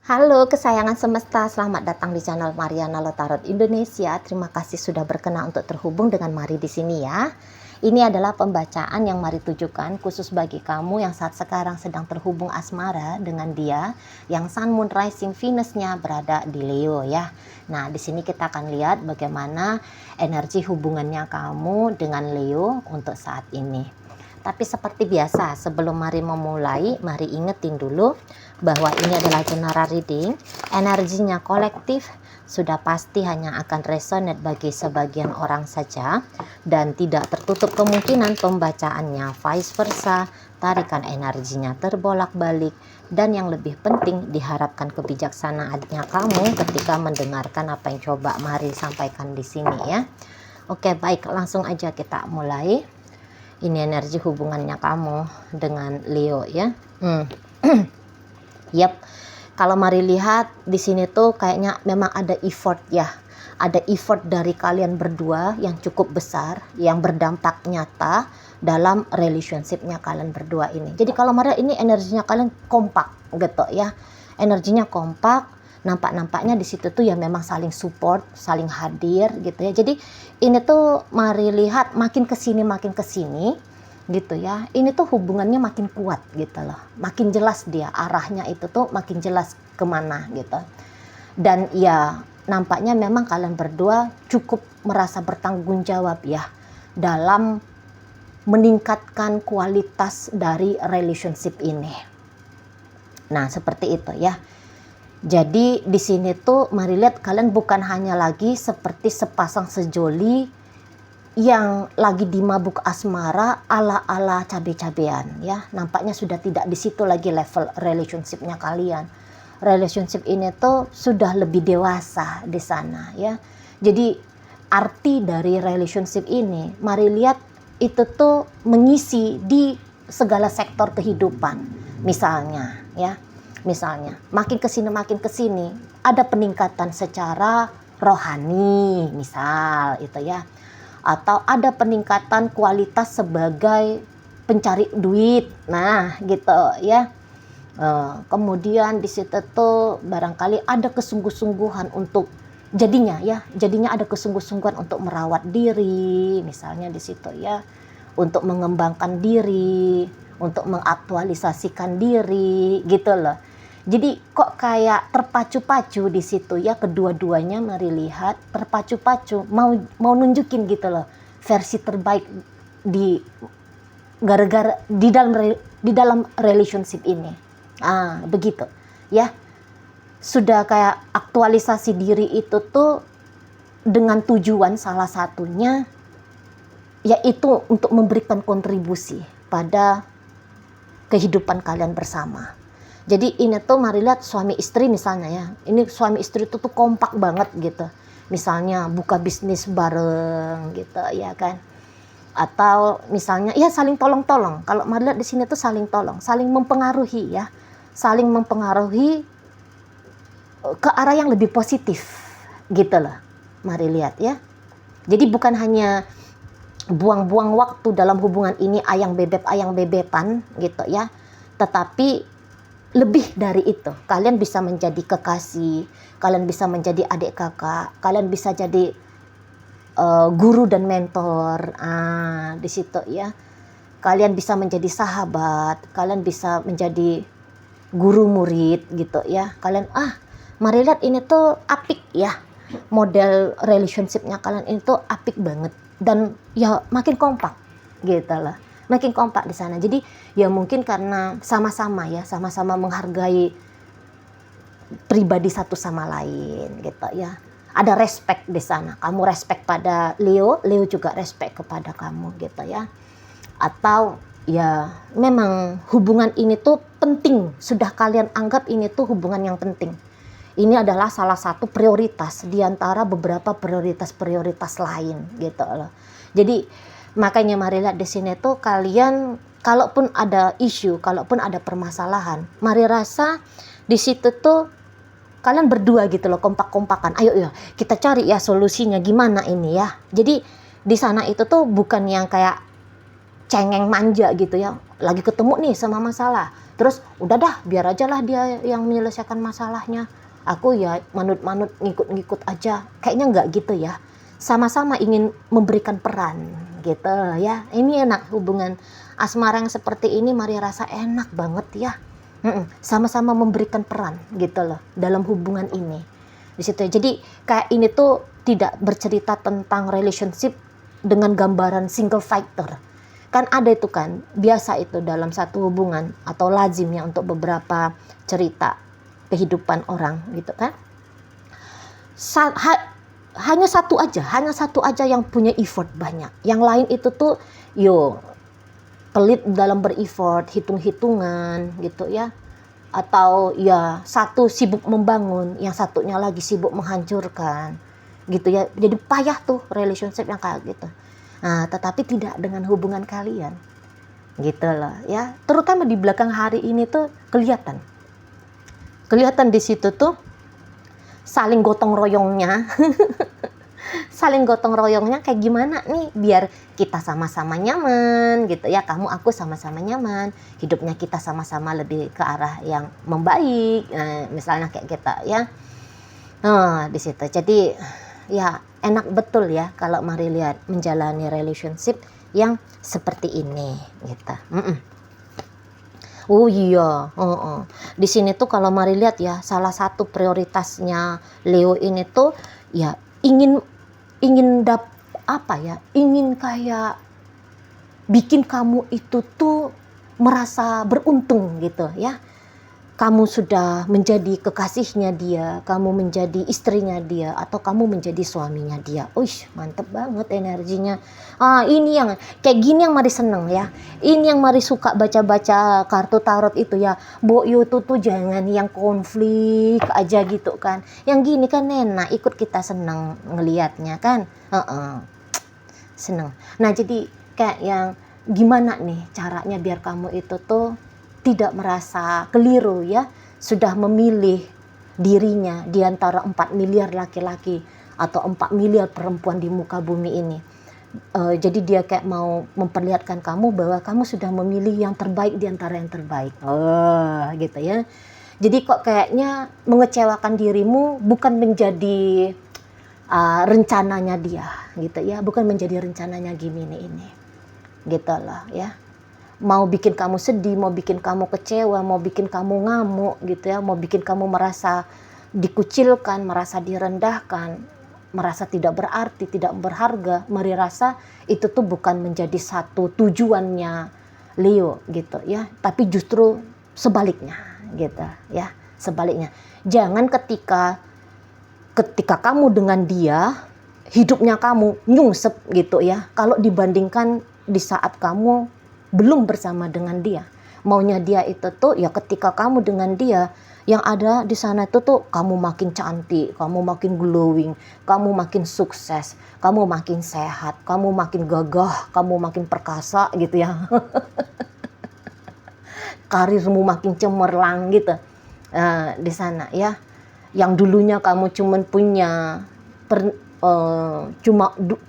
Halo kesayangan semesta, selamat datang di channel Mariana Lotarot Indonesia. Terima kasih sudah berkenan untuk terhubung dengan Mari di sini ya. Ini adalah pembacaan yang Mari tujukan khusus bagi kamu yang saat sekarang sedang terhubung asmara dengan dia, yang Sun, Moon, Rising, Venus-nya berada di Leo ya. Nah, di sini kita akan lihat bagaimana energi hubungannya kamu dengan Leo untuk saat ini. Tapi seperti biasa, sebelum Mari memulai, Mari ingetin dulu bahwa ini adalah general reading. Energinya kolektif, sudah pasti hanya akan resonate bagi sebagian orang saja, dan tidak tertutup kemungkinan pembacaannya vice versa, tarikan energinya terbolak-balik, dan yang lebih penting diharapkan kebijaksanaannya kamu ketika mendengarkan apa yang coba Mari sampaikan di sini ya. Oke, baik, langsung aja kita mulai. Ini energi hubungannya kamu dengan Leo ya. Yap, kalau Mari lihat di sini tuh kayaknya memang ada effort ya. Ada effort dari kalian berdua yang cukup besar, yang berdampak nyata dalam relationshipnya kalian berdua ini. Jadi kalau Mari ini energinya kalian kompak gitu ya. Energinya kompak. Nampak-nampaknya di situ tuh ya memang saling support, saling hadir gitu ya. Jadi ini tuh Mari lihat makin kesini gitu ya. Ini tuh hubungannya makin kuat gitu loh. Makin jelas dia arahnya itu tuh makin jelas kemana gitu. Dan ya nampaknya memang kalian berdua cukup merasa bertanggung jawab ya dalam meningkatkan kualitas dari relationship ini. Nah seperti itu ya. Jadi di sini tuh Mari lihat kalian bukan hanya lagi seperti sepasang sejoli yang lagi di mabuk asmara ala-ala cabe-cabean ya. Nampaknya sudah tidak di situ lagi level relationshipnya kalian. Relationship ini tuh sudah lebih dewasa di sana ya. Jadi arti dari relationship ini Mari lihat itu tuh mengisi di segala sektor kehidupan. Misalnya ya. Misalnya, makin kesini ada peningkatan secara rohani, misal itu ya, atau ada peningkatan kualitas sebagai pencari duit, nah gitu ya. Kemudian di situ tuh barangkali ada kesungguh-sungguhan untuk jadinya ada kesungguh-sungguhan untuk merawat diri, misalnya di situ ya, untuk mengembangkan diri, untuk mengaktualisasikan diri, gitu loh. Jadi kok kayak terpacu-pacu di situ ya, kedua-duanya Mari lihat terpacu-pacu mau nunjukin gitu loh versi terbaik di gara-gara di dalam relationship ini. Begitu ya. Sudah kayak aktualisasi diri itu tuh dengan tujuan salah satunya yaitu untuk memberikan kontribusi pada kehidupan kalian bersama. Jadi ini tuh Mari lihat suami istri misalnya ya. Ini suami istri itu tuh kompak banget gitu. Misalnya buka bisnis bareng gitu ya kan. Atau misalnya ya saling tolong-tolong. Kalau Mari lihat di sini tuh saling tolong, saling mempengaruhi ya. Saling mempengaruhi ke arah yang lebih positif gitu loh. Mari lihat ya. Jadi bukan hanya buang-buang waktu dalam hubungan ini ayang bebepan gitu ya. Tetapi lebih dari itu, kalian bisa menjadi kekasih, kalian bisa menjadi adik kakak, kalian bisa jadi guru dan mentor, di situ ya. Kalian bisa menjadi sahabat, kalian bisa menjadi guru murid gitu ya. Kalian Mari lihat ini tuh apik ya, model relationshipnya kalian ini tuh apik banget dan ya makin kompak gitu lah. Makin kompak di sana. Jadi ya mungkin karena sama-sama menghargai pribadi satu sama lain gitu ya. Ada respect di sana. Kamu respect pada Leo juga respect kepada kamu gitu ya. Atau ya memang hubungan ini tuh penting. Sudah kalian anggap ini tuh hubungan yang penting. Ini adalah salah satu prioritas di antara beberapa prioritas lain gitu loh. Jadi makanya Mari lihat di sini tuh kalian kalaupun ada isu, kalaupun ada permasalahan, Mari rasa di situ tuh kalian berdua gitu loh kompak-kompakan. Ayo ya, kita cari ya solusinya gimana ini ya. Jadi di sana itu tuh bukan yang kayak cengeng manja gitu ya. lagi ketemu nih sama masalah, terus udah dah biar aja lah dia yang menyelesaikan masalahnya, aku ya manut-manut ngikut-ngikut aja. Kayaknya nggak gitu ya, sama-sama ingin memberikan peran gitu ya. Ini enak hubungan asmara yang seperti ini, mari rasa enak banget ya. Sama-sama memberikan peran gitu loh dalam hubungan ini di situ. Jadi kayak ini tuh tidak bercerita tentang relationship dengan gambaran single fighter. Kan ada itu kan, biasa itu dalam satu hubungan atau lazimnya untuk beberapa cerita kehidupan orang gitu kan. Hanya satu aja yang punya effort banyak. Yang lain itu tuh pelit dalam bereffort, hitung-hitungan gitu ya. Atau ya satu sibuk membangun, yang satunya lagi sibuk menghancurkan gitu ya. Jadi payah tuh relationship yang kayak gitu. Nah, tetapi tidak dengan hubungan kalian gitu loh ya. Terutama di belakang hari ini tuh kelihatan di situ tuh saling gotong royongnya saling gotong royongnya kayak gimana nih biar kita sama-sama nyaman gitu ya. Kamu aku sama-sama nyaman, hidupnya kita sama-sama lebih ke arah yang membaik, misalnya kayak kita ya. Di situ jadi ya enak betul ya kalau mari lihat menjalani relationship yang seperti ini gitu. Oh iya, di sini tuh kalau mari lihat ya, salah satu prioritasnya Leo ini tuh ya ingin ingin kayak bikin kamu itu tuh merasa beruntung gitu ya. Kamu sudah menjadi kekasihnya dia, kamu menjadi istrinya dia, atau kamu menjadi suaminya dia. Uish, mantep banget energinya. Ini yang kayak gini yang mari seneng ya. Ini yang mari suka baca-baca kartu tarot itu ya. Boyo tuh jangan yang konflik aja gitu kan. Yang gini kan enak, ikut kita seneng ngelihatnya kan. Seneng. Nah jadi kayak yang gimana nih caranya biar kamu itu tuh tidak merasa keliru ya, sudah memilih dirinya di antara 4 miliar laki-laki atau 4 miliar perempuan di muka bumi ini. Jadi dia kayak mau memperlihatkan kamu bahwa kamu sudah memilih yang terbaik di antara yang terbaik. Gitu ya. Jadi kok kayaknya mengecewakan dirimu bukan menjadi rencananya dia gitu ya, bukan menjadi rencananya Gemini ini. Gitu loh ya. Mau bikin kamu sedih, mau bikin kamu kecewa, mau bikin kamu ngamuk gitu ya, mau bikin kamu merasa dikucilkan, merasa direndahkan, merasa tidak berarti, tidak berharga. Mari rasa itu tuh bukan menjadi satu tujuannya Leo gitu ya, tapi justru sebaliknya gitu ya, sebaliknya. Jangan ketika kamu dengan dia, hidupnya kamu nyungsep gitu ya, kalau dibandingkan di saat kamu belum bersama dengan dia. Maunya dia itu tuh ya ketika kamu dengan dia, yang ada di sana itu tuh kamu makin cantik, kamu makin glowing, kamu makin sukses, kamu makin sehat, kamu makin gagah, kamu makin perkasa gitu ya. Karirmu makin cemerlang gitu. Di sana ya. Yang dulunya kamu cuman punya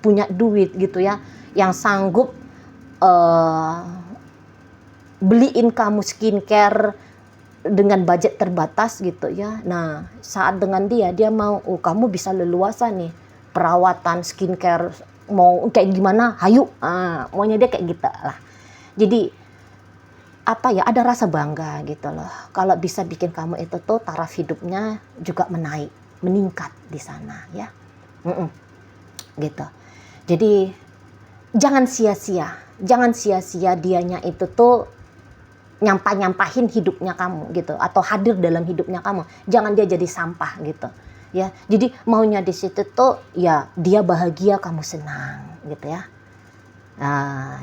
punya duit gitu ya, yang sanggup beliin kamu skincare dengan budget terbatas gitu ya. Nah saat dengan dia mau kamu bisa leluasa nih perawatan skincare, mau kayak gimana hayu, maunya dia kayak gitu lah. Jadi apa ya, ada rasa bangga gitu loh kalau bisa bikin kamu itu tuh taraf hidupnya juga meningkat di sana ya. Gitu. Jadi jangan sia-sia dianya itu tuh nyampahin hidupnya kamu gitu, atau hadir dalam hidupnya kamu. Jangan dia jadi sampah gitu ya. Jadi maunya di situ tuh ya dia bahagia, kamu senang gitu ya.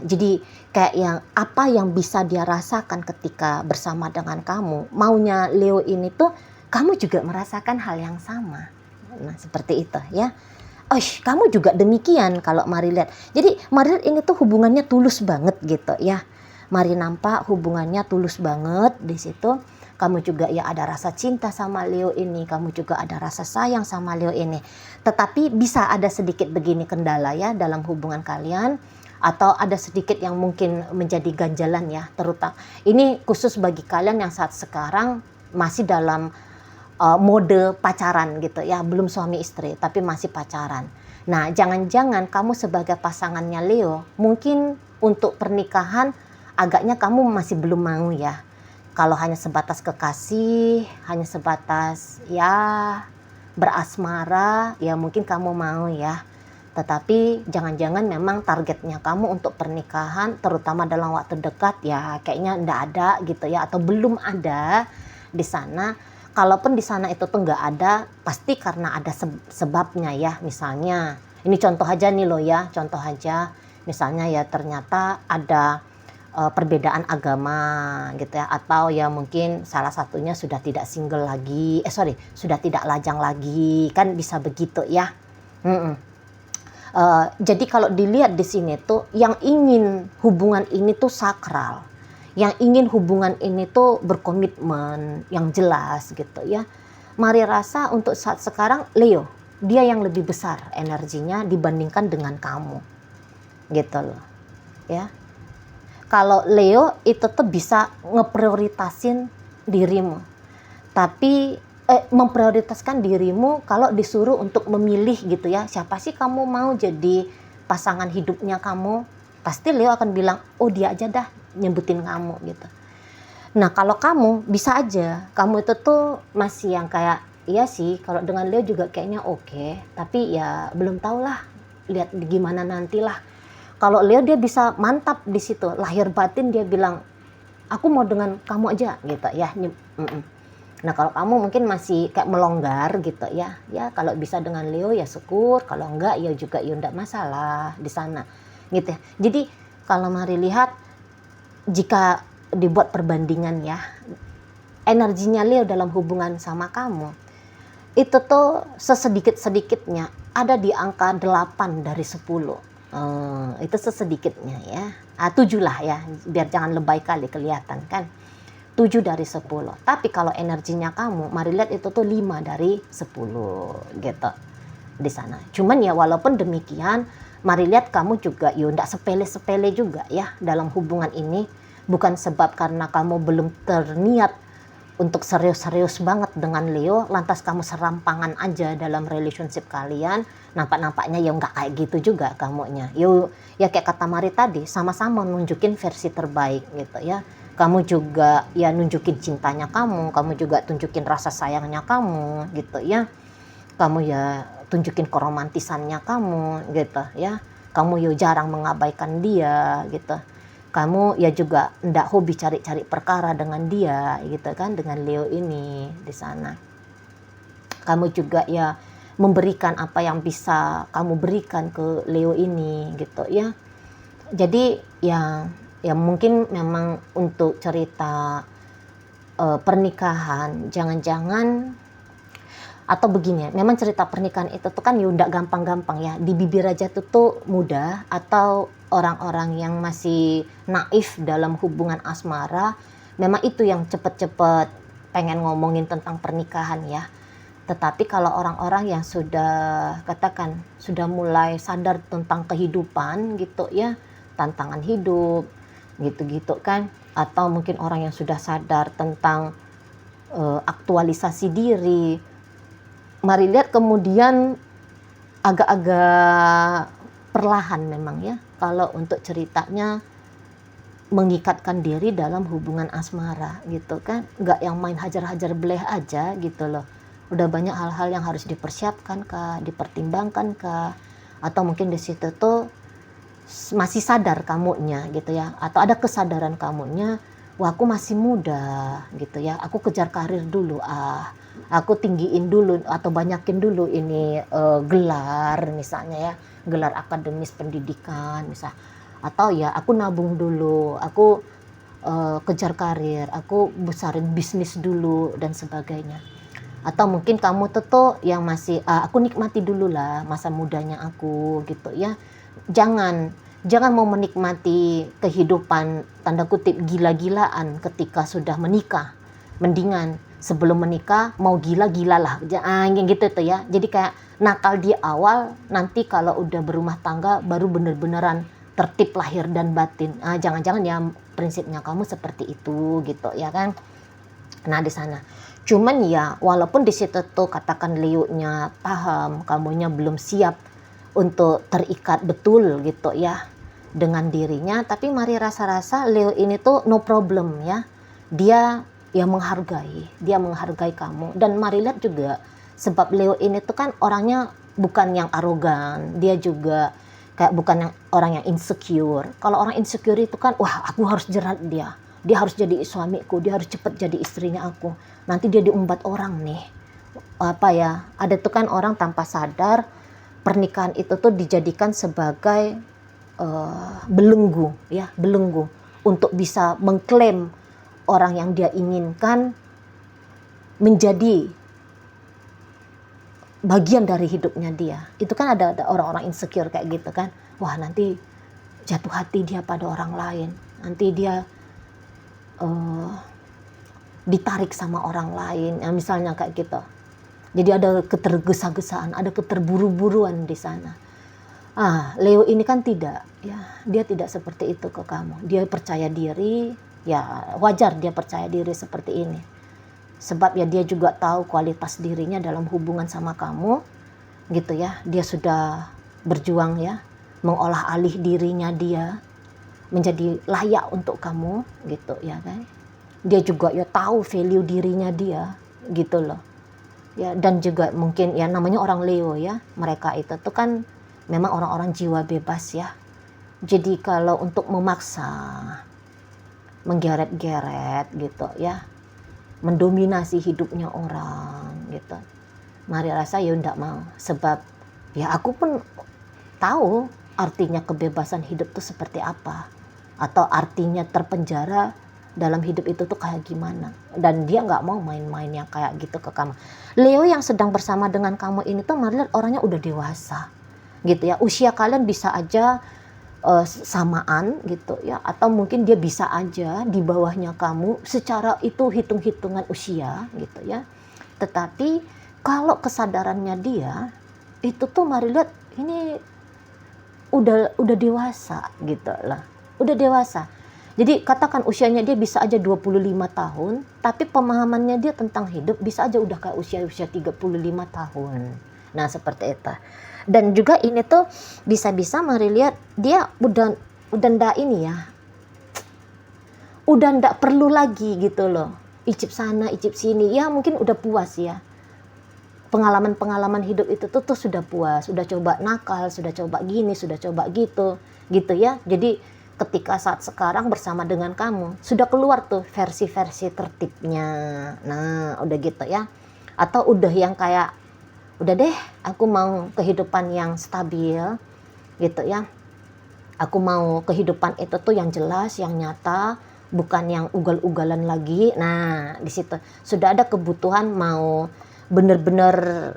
Jadi kayak yang apa yang bisa dia rasakan ketika bersama dengan kamu, maunya Leo ini tuh kamu juga merasakan hal yang sama. Nah seperti itu ya. Kamu juga demikian kalau mari lihat. Jadi mari lihat ini tuh hubungannya tulus banget gitu ya. Mari nampak hubungannya tulus banget di situ. Kamu juga ya ada rasa cinta sama Leo ini, kamu juga ada rasa sayang sama Leo ini. Tetapi bisa ada sedikit begini kendala ya dalam hubungan kalian. atau ada sedikit yang mungkin menjadi ganjalan ya, terutama ini khusus bagi kalian yang saat sekarang masih dalam mode pacaran gitu ya, belum suami istri tapi masih pacaran. Nah, jangan-jangan kamu sebagai pasangannya Leo, mungkin untuk pernikahan agaknya kamu masih belum mau ya. Kalau hanya sebatas kekasih, hanya sebatas ya berasmara, ya mungkin kamu mau ya. Tetapi jangan-jangan memang targetnya kamu untuk pernikahan, terutama dalam waktu dekat ya kayaknya enggak ada gitu ya, atau belum ada di sana. Kalaupun di sana itu tuh nggak ada, pasti karena ada sebabnya ya. Misalnya, ini contoh aja nih loh ya, contoh aja. Misalnya ya ternyata ada perbedaan agama gitu ya, atau ya mungkin salah satunya sudah tidak single lagi, sudah tidak lajang lagi, kan bisa begitu ya. Jadi kalau dilihat di sini tuh, yang ingin hubungan ini tuh sakral, yang ingin hubungan ini tuh berkomitmen yang jelas gitu ya. Mari rasa untuk saat sekarang Leo, dia yang lebih besar energinya dibandingkan dengan kamu gitu loh ya. Kalau Leo itu tuh bisa ngeprioritasin dirimu, tapi memprioritaskan dirimu kalau disuruh untuk memilih gitu ya, siapa sih kamu mau jadi pasangan hidupnya kamu, pasti Leo akan bilang, oh dia aja dah, nyebutin kamu gitu. Nah kalau kamu bisa aja, kamu itu tuh masih yang kayak, iya sih kalau dengan Leo juga kayaknya oke, tapi ya belum tahu lah, lihat gimana nantilah. Kalau Leo dia bisa mantap di situ, lahir batin dia bilang, aku mau dengan kamu aja gitu ya. Nah kalau kamu mungkin masih kayak melonggar gitu ya, ya kalau bisa dengan Leo ya syukur, kalau enggak ya juga ya enggak masalah di sana gitu ya. Jadi kalau mari lihat, jika dibuat perbandingan ya, energinya Leo dalam hubungan sama kamu itu tuh sesedikit-sedikitnya ada di angka 8 dari 10. Itu sesedikitnya ya, 7 lah ya, biar jangan lebay kali kelihatan kan, 7 dari 10. Tapi kalau energinya kamu, mari lihat itu tuh 5 dari 10 gitu di sana. Cuman ya walaupun demikian, mari lihat kamu juga ya enggak sepele-sepele juga ya dalam hubungan ini. Bukan sebab karena kamu belum terniat untuk serius-serius banget dengan Leo, lantas kamu serampangan aja dalam relationship kalian. Nampak-nampaknya ya nggak kayak gitu juga kamunya. Ya kayak kata Mari tadi, sama-sama nunjukin versi terbaik gitu ya. Kamu juga ya nunjukin cintanya kamu juga tunjukin rasa sayangnya kamu gitu ya. Kamu ya tunjukin keromantisannya kamu gitu ya. Kamu ya jarang mengabaikan dia gitu. Kamu ya juga ndak hobi cari-cari perkara dengan dia gitu kan, dengan Leo ini di sana. Kamu juga ya memberikan apa yang bisa kamu berikan ke Leo ini gitu ya. Jadi ya mungkin memang untuk cerita pernikahan, jangan-jangan atau begini, memang cerita pernikahan itu tuh kan ya ndak gampang-gampang ya, di bibir aja tuh mudah, atau orang-orang yang masih naif dalam hubungan asmara memang itu yang cepet-cepet pengen ngomongin tentang pernikahan ya. Tetapi kalau orang-orang yang sudah katakan sudah mulai sadar tentang kehidupan gitu ya, tantangan hidup gitu-gitu kan, atau mungkin orang yang sudah sadar tentang aktualisasi diri, mari lihat kemudian agak-agak perlahan memang ya kalau untuk ceritanya mengikatkan diri dalam hubungan asmara gitu kan, nggak yang main hajar-hajar beleh aja gitu loh. Udah banyak hal-hal yang harus dipersiapkan kah, dipertimbangkan kah, atau mungkin di situ tuh masih sadar kamunya gitu ya, atau ada kesadaran kamunya, wah aku masih muda gitu ya, aku kejar karir dulu, aku tinggiin dulu atau banyakin dulu ini gelar misalnya ya, gelar akademis pendidikan misal, atau ya aku nabung dulu, aku kejar karir, aku besarin bisnis dulu dan sebagainya. Atau mungkin kamu tuh yang masih aku nikmati dulu lah masa mudanya aku gitu ya. Jangan mau menikmati kehidupan tanda kutip gila-gilaan ketika sudah menikah. Mendingan sebelum menikah mau gila-gila lah, gitu tuh ya. Jadi kayak nakal di awal, nanti kalau udah berumah tangga baru bener-beneran tertib lahir dan batin. Jangan-jangan ya prinsipnya kamu seperti itu gitu ya kan. Nah di sana. Cuman ya walaupun di situ tuh katakan Leo-nya paham, kamunya belum siap untuk terikat betul gitu ya dengan dirinya, tapi mari rasa-rasa Leo ini tuh no problem ya. Dia ya menghargai kamu. Dan mari lihat juga sebab Leo ini tuh kan orangnya bukan yang arogan, dia juga kayak bukan yang orang yang insecure. Kalau orang insecure itu kan, wah aku harus jerat dia harus jadi suamiku, dia harus cepat jadi istrinya aku, nanti dia diumbat orang nih. Apa ya, ada tuh kan orang tanpa sadar pernikahan itu tuh dijadikan sebagai belenggu untuk bisa mengklaim orang yang dia inginkan menjadi bagian dari hidupnya dia. Itu kan ada orang-orang insecure kayak gitu kan, wah nanti jatuh hati dia pada orang lain, nanti dia ditarik sama orang lain ya, misalnya kayak gitu. Jadi ada ketergesa-gesaan, ada keterburu-buruan di sana. Leo ini kan tidak ya, dia tidak seperti itu ke kamu. Dia percaya diri, ya wajar dia percaya diri seperti ini. Sebab ya dia juga tahu kualitas dirinya dalam hubungan sama kamu gitu ya. Dia sudah berjuang ya, mengolah alih dirinya dia menjadi layak untuk kamu gitu ya kan. Dia juga ya tahu value dirinya dia gitu loh ya. Dan juga mungkin ya namanya orang Leo ya, mereka itu tuh kan memang orang-orang jiwa bebas ya. Jadi kalau untuk memaksa, menggeret-geret gitu ya, mendominasi hidupnya orang gitu, mari rasa ya ndak mau. Sebab ya aku pun tahu artinya kebebasan hidup itu seperti apa, atau artinya terpenjara dalam hidup itu tuh kayak gimana. Dan dia nggak mau main-main yang kayak gitu ke kamu. Leo yang sedang bersama dengan kamu ini tuh mari lihat orangnya udah dewasa gitu ya. Usia kalian bisa aja samaan gitu ya, atau mungkin dia bisa aja di bawahnya kamu secara itu hitung-hitungan usia gitu ya. Tetapi kalau kesadarannya dia itu tuh mari lihat ini udah dewasa gitu lah, udah dewasa. Jadi katakan usianya dia bisa aja 25 tahun, tapi pemahamannya dia tentang hidup bisa aja udah kayak usia 35 tahun. Nah seperti itu. Dan juga ini tuh bisa-bisa mari lihat dia udah ndak ini ya, udah ndak perlu lagi gitu loh, icip sana icip sini ya, mungkin udah puas ya. Pengalaman-pengalaman hidup itu tuh sudah puas, sudah coba nakal, sudah coba gini, sudah coba gitu ya. Jadi ketika saat sekarang bersama dengan kamu sudah keluar tuh versi-versi tertibnya. Nah udah gitu ya. Atau udah yang kayak udah deh aku mau kehidupan yang stabil gitu ya. Aku mau kehidupan itu tuh yang jelas, yang nyata, bukan yang ugal-ugalan lagi. Nah di situ sudah ada kebutuhan mau benar-benar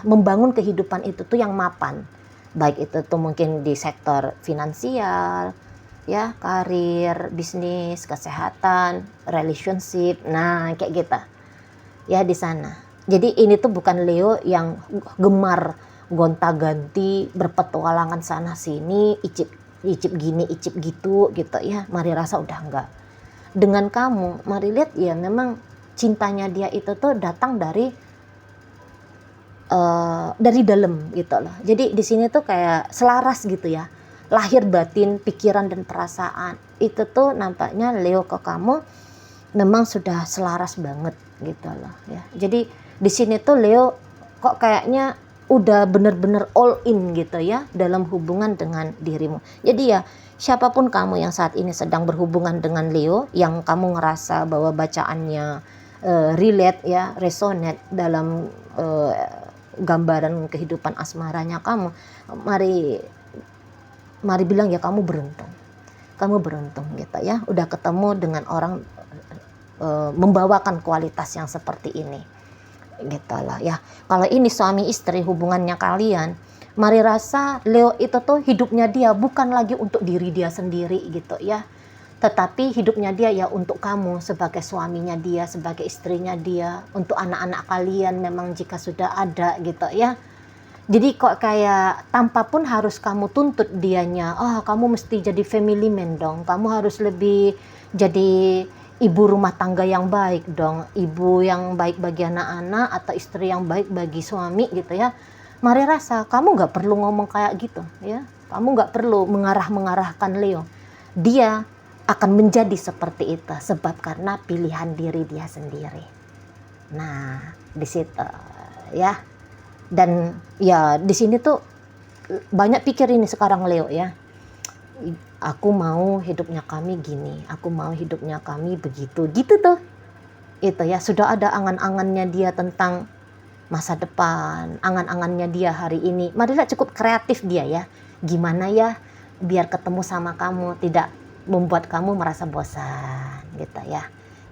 membangun kehidupan itu tuh yang mapan. Baik itu tuh mungkin di sektor finansial, ya, karir, bisnis, kesehatan, relationship, nah kayak gitu, ya di sana. Jadi ini tuh bukan Leo yang gemar gonta-ganti, berpetualangan sana sini, icip gini, icip gitu ya. Mari rasa udah enggak. Dengan kamu, mari lihat ya memang cintanya dia itu tuh datang dari dalam gitu loh. Jadi di sini tuh kayak selaras gitu ya, lahir batin, pikiran dan perasaan itu tuh nampaknya Leo ke kamu memang sudah selaras banget gitu loh ya. Jadi di sini tuh Leo kok kayaknya udah bener-bener all in gitu ya dalam hubungan dengan dirimu. Jadi ya siapapun kamu yang saat ini sedang berhubungan dengan Leo, yang kamu ngerasa bahwa bacaannya relate ya, resonate dalam gambaran kehidupan asmaranya kamu, mari bilang ya kamu beruntung gitu ya, udah ketemu dengan orang membawakan kualitas yang seperti ini gitu lah ya. Kalau ini suami istri hubungannya kalian, mari rasa Leo itu tuh hidupnya dia bukan lagi untuk diri dia sendiri gitu ya, tetapi hidupnya dia ya untuk kamu sebagai suaminya dia, sebagai istrinya dia, untuk anak-anak kalian memang jika sudah ada gitu ya. Jadi kok kayak tanpa pun harus kamu tuntut dianya, kamu mesti jadi family man dong, kamu harus lebih jadi ibu rumah tangga yang baik dong, ibu yang baik bagi anak-anak atau istri yang baik bagi suami gitu ya. Mari rasa kamu nggak perlu ngomong kayak gitu ya, kamu nggak perlu mengarahkan Leo. Dia akan menjadi seperti itu sebab karena pilihan diri dia sendiri. Nah, di situ ya. Dan ya di sini tuh banyak pikir ini sekarang Leo ya. Aku mau hidupnya kami gini, aku mau hidupnya kami begitu, gitu tuh. Itu ya, sudah ada angan-angannya dia tentang masa depan, angan-angannya dia hari ini. Marilah cukup kreatif dia ya. Gimana ya biar ketemu sama kamu tidak membuat kamu merasa bosan gitu ya.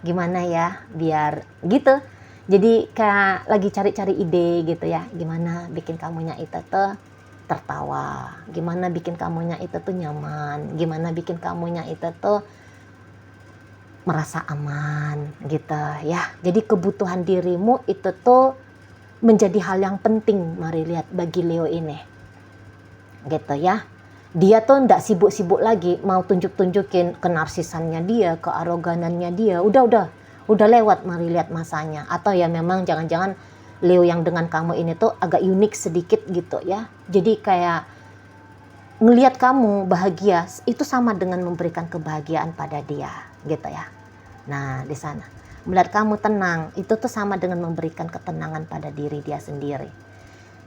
Gimana ya biar gitu. Jadi kayak lagi cari-cari ide gitu ya. Gimana bikin kamunya itu tuh tertawa. Gimana bikin kamunya itu tuh nyaman. Gimana bikin kamunya itu tuh merasa aman gitu ya. Jadi kebutuhan dirimu itu tuh menjadi hal yang penting, mari lihat bagi Leo ini. Gitu ya. Dia tuh ndak sibuk-sibuk lagi mau tunjuk-tunjukin kenarsisannya dia, kearoganannya dia. Udah lewat, mari lihat masanya. Atau ya memang jangan-jangan Leo yang dengan kamu ini tuh agak unik sedikit gitu ya. Jadi kayak ngelihat kamu bahagia itu sama dengan memberikan kebahagiaan pada dia gitu ya. Nah, di sana melihat kamu tenang itu tuh sama dengan memberikan ketenangan pada diri dia sendiri.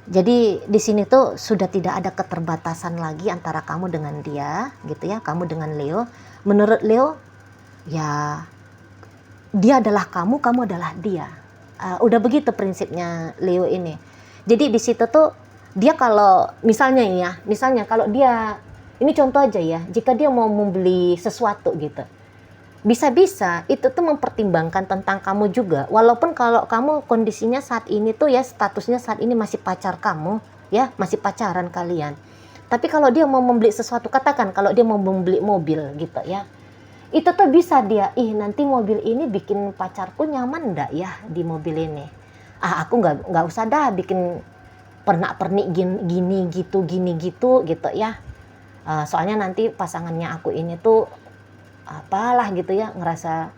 Jadi di sini tuh sudah tidak ada keterbatasan lagi antara kamu dengan dia gitu ya, kamu dengan Leo. Menurut Leo ya dia adalah kamu, kamu adalah dia. Udah begitu prinsipnya Leo ini. Jadi di situ tuh dia kalau misalnya kalau dia, ini contoh aja ya, jika dia mau membeli sesuatu gitu, bisa-bisa itu tuh mempertimbangkan tentang kamu juga. Walaupun kalau kamu kondisinya saat ini tuh ya, statusnya saat ini masih pacar kamu ya, masih pacaran kalian. Tapi kalau dia mau membeli sesuatu, katakan kalau dia mau membeli mobil gitu ya, itu tuh bisa dia, nanti mobil ini bikin pacarku nyaman ndak ya di mobil ini. Aku nggak usah dah bikin pernak-pernik gini gitu ya. Soalnya nanti pasangannya aku ini tuh apalah gitu ya, ngerasa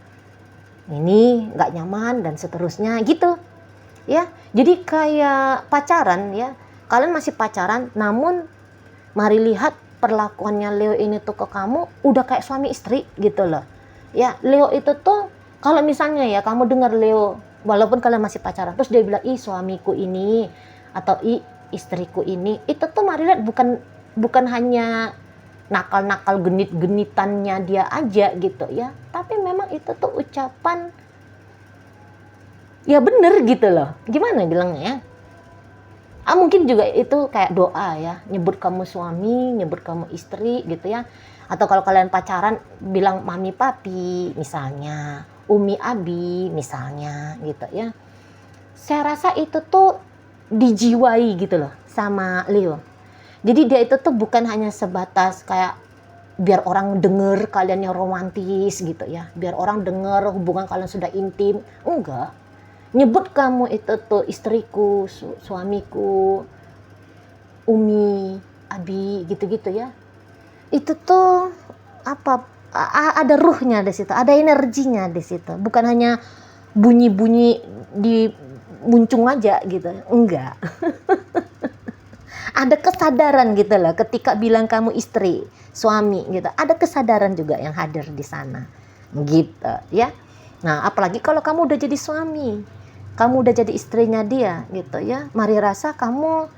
ini nggak nyaman dan seterusnya gitu ya. Jadi kayak pacaran ya, kalian masih pacaran, namun mari lihat perlakuannya Leo ini tuh ke kamu udah kayak suami istri gitu loh ya. Leo itu tuh kalau misalnya ya kamu dengar Leo walaupun kalian masih pacaran terus dia bilang suamiku ini atau istriku ini, itu tuh mari lihat bukan hanya nakal-nakal genit-genitannya dia aja gitu ya, tapi memang itu tuh ucapan ya bener gitu loh. Gimana bilangnya ya, mungkin juga itu kayak doa ya, nyebut kamu suami, nyebut kamu istri gitu ya. Atau kalau kalian pacaran bilang mami papi misalnya, umi abi misalnya gitu ya. Saya rasa itu tuh dijiwai gitu loh sama Leo. Jadi dia itu tuh bukan hanya sebatas kayak biar orang denger kalian yang romantis gitu ya, biar orang denger hubungan kalian sudah intim, enggak. Nyebut kamu itu tuh istriku, suamiku, umi, abi gitu-gitu ya. Itu tuh apa, ada ruhnya di situ, ada energinya di situ. Bukan hanya bunyi-bunyi di muncung aja gitu, enggak. Ada kesadaran gitu loh ketika bilang kamu istri, suami gitu. Ada kesadaran juga yang hadir di sana. Gitu ya. Nah, apalagi kalau kamu udah jadi suami, kamu udah jadi istrinya dia gitu ya. Mari rasa kamu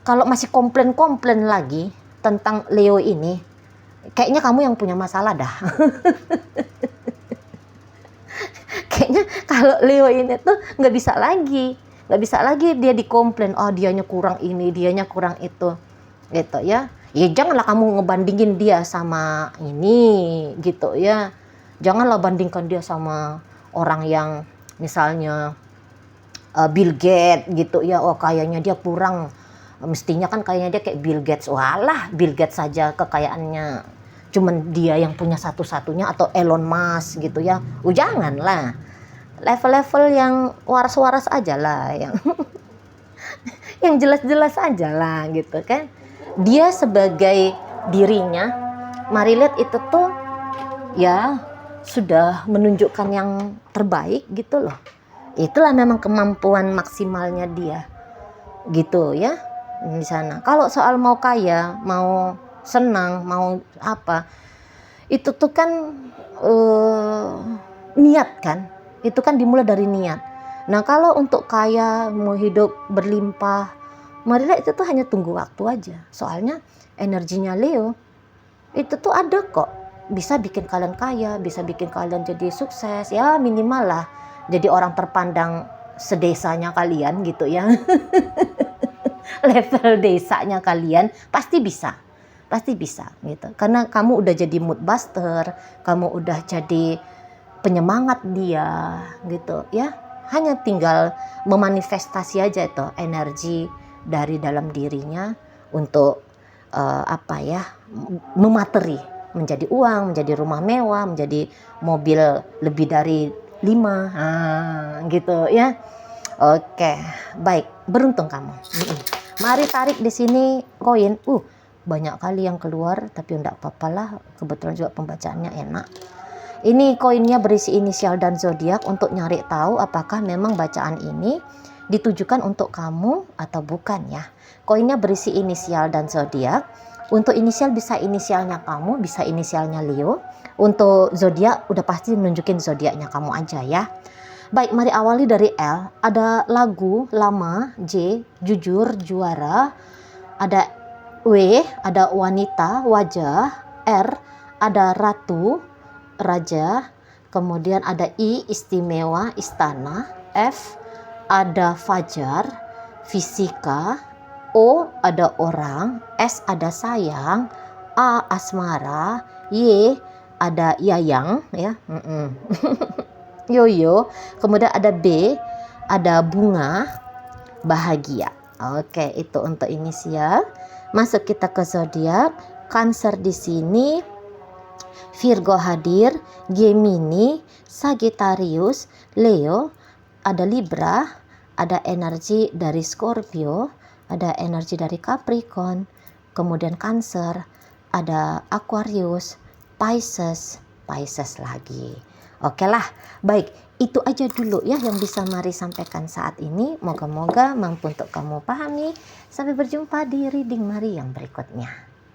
kalau masih komplain lagi tentang Leo ini, kayaknya kamu yang punya masalah dah. Kayaknya kalau Leo ini tuh nggak bisa lagi dia dikomplain, dianya kurang ini, dianya kurang itu gitu ya. Ya janganlah kamu ngebandingin dia sama ini gitu ya. Janganlah bandingkan dia sama orang yang misalnya Bill Gates gitu ya. Kayaknya dia kurang, mestinya kan kayaknya dia kayak Bill Gates. Walah, Bill Gates saja kekayaannya cuman dia yang punya satu-satunya, atau Elon Musk gitu ya. Janganlah, level-level yang waras-waras aja lah, yang yang jelas-jelas aja lah gitu kan. Dia sebagai dirinya, mari lihat itu tuh ya sudah menunjukkan yang terbaik gitu loh. Itulah memang kemampuan maksimalnya dia gitu ya di sana. Kalau soal mau kaya, mau senang, mau apa, itu tuh kan niat kan. Itu kan dimulai dari niat. Nah kalau untuk kaya, mau hidup berlimpah, marilah itu tuh hanya tunggu waktu aja. Soalnya energinya Leo itu tuh ada kok. Bisa bikin kalian kaya, bisa bikin kalian jadi sukses. Ya minimal lah jadi orang terpandang sedesanya kalian gitu ya. Level desanya kalian pasti bisa gitu. Karena kamu udah jadi mood buster, kamu udah jadi penyemangat dia gitu ya. Hanya tinggal memanifestasi aja itu energi dari dalam dirinya untuk memateri, menjadi uang, menjadi rumah mewah, menjadi mobil lebih dari 5 gitu ya. Oke, baik, beruntung kamu. Mari tarik di sini koin. Banyak kali yang keluar, tapi enggak apa-apa lah. Kebetulan juga pembacaannya enak. Ini koinnya berisi inisial dan zodiak untuk nyari tahu apakah memang bacaan ini ditujukan untuk kamu atau bukan ya. Koinnya berisi inisial dan zodiak. Untuk inisial bisa inisialnya kamu, bisa inisialnya Leo. Untuk zodiak udah pasti nunjukin zodiaknya kamu aja ya. Baik, mari awali dari L. Ada lagu lama, J, jujur, juara. Ada W, ada wanita, wajah. R, ada ratu, raja. Kemudian ada I, istimewa, istana. F, ada fajar, fisika. O, ada orang. S, ada sayang. A, asmara. Y, ada yayang ya. Yoyo. Kemudian ada B, ada bunga, bahagia. Oke, itu untuk inisial. Masuk kita ke zodiak. Cancer di sini, Virgo hadir, Gemini, Sagittarius, Leo, ada Libra, ada energi dari Scorpio, ada energi dari Capricorn, kemudian Cancer, ada Aquarius, Pisces lagi. Oke lah, baik, itu aja dulu ya yang bisa Mari sampaikan saat ini. Moga-moga mampu untuk kamu pahami. Sampai berjumpa di reading Mari yang berikutnya.